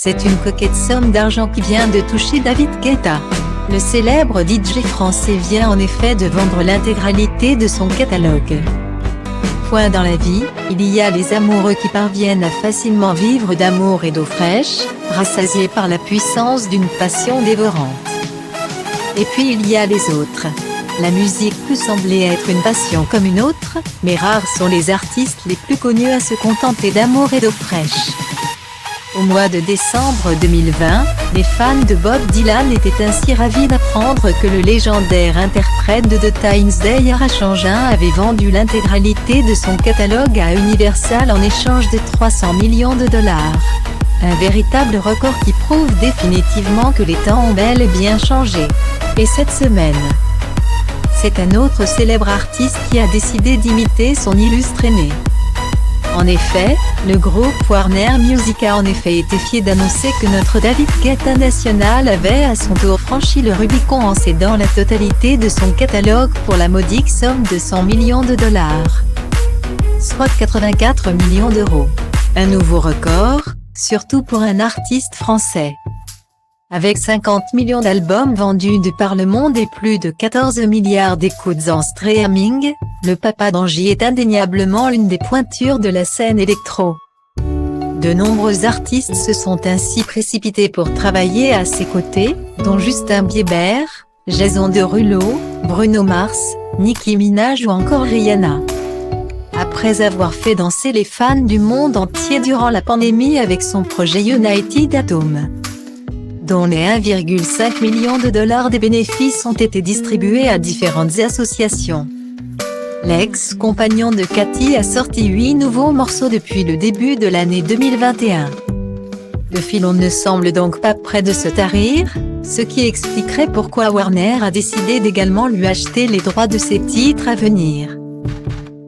C'est une coquette somme d'argent qui vient de toucher David Guetta. Le célèbre DJ français vient en effet de vendre l'intégralité de son catalogue. Point dans la vie, il y a les amoureux qui parviennent à facilement vivre d'amour et d'eau fraîche, rassasiés par la puissance d'une passion dévorante. Et puis il y a les autres. La musique peut sembler être une passion comme une autre, mais rares sont les artistes les plus connus à se contenter d'amour et d'eau fraîche. Au mois de décembre 2020, les fans de Bob Dylan étaient ainsi ravis d'apprendre que le légendaire interprète de The Times Day Arachangin avait vendu l'intégralité de son catalogue à Universal en échange de 300 millions de dollars. Un véritable record qui prouve définitivement que les temps ont bel et bien changé. Et cette semaine, c'est un autre célèbre artiste qui a décidé d'imiter son illustre aîné. En effet, le groupe Warner Music a en effet été fier d'annoncer que notre David Guetta national avait à son tour franchi le Rubicon en cédant la totalité de son catalogue pour la modique somme de 100 millions de dollars. Soit 84 millions d'euros. Un nouveau record, surtout pour un artiste français. Avec 50 millions d'albums vendus de par le monde et plus de 14 milliards d'écoutes en streaming, le Papa d'Angie est indéniablement l'une des pointures de la scène électro. De nombreux artistes se sont ainsi précipités pour travailler à ses côtés, dont Justin Bieber, Jason Derulo, Bruno Mars, Nicki Minaj ou encore Rihanna. Après avoir fait danser les fans du monde entier durant la pandémie avec son projet United Atom, dont les 1,5 million de dollars des bénéfices ont été distribués à différentes associations. L'ex-compagnon de Katy a sorti 8 nouveaux morceaux depuis le début de l'année 2021. Le filon ne semble donc pas près de se tarir, ce qui expliquerait pourquoi Warner a décidé d'également lui acheter les droits de ses titres à venir.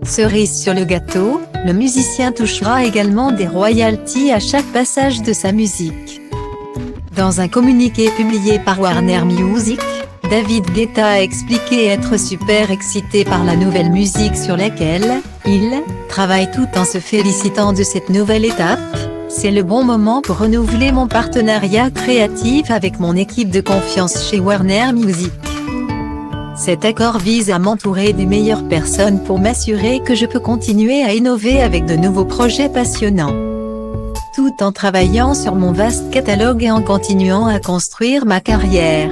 Cerise sur le gâteau, le musicien touchera également des royalties à chaque passage de sa musique. Dans un communiqué publié par Warner Music, David Guetta a expliqué être super excité par la nouvelle musique sur laquelle il travaille tout en se félicitant de cette nouvelle étape. C'est le bon moment pour renouveler mon partenariat créatif avec mon équipe de confiance chez Warner Music. Cet accord vise à m'entourer des meilleures personnes pour m'assurer que je peux continuer à innover avec de nouveaux projets passionnants, tout en travaillant sur mon vaste catalogue et en continuant à construire ma carrière.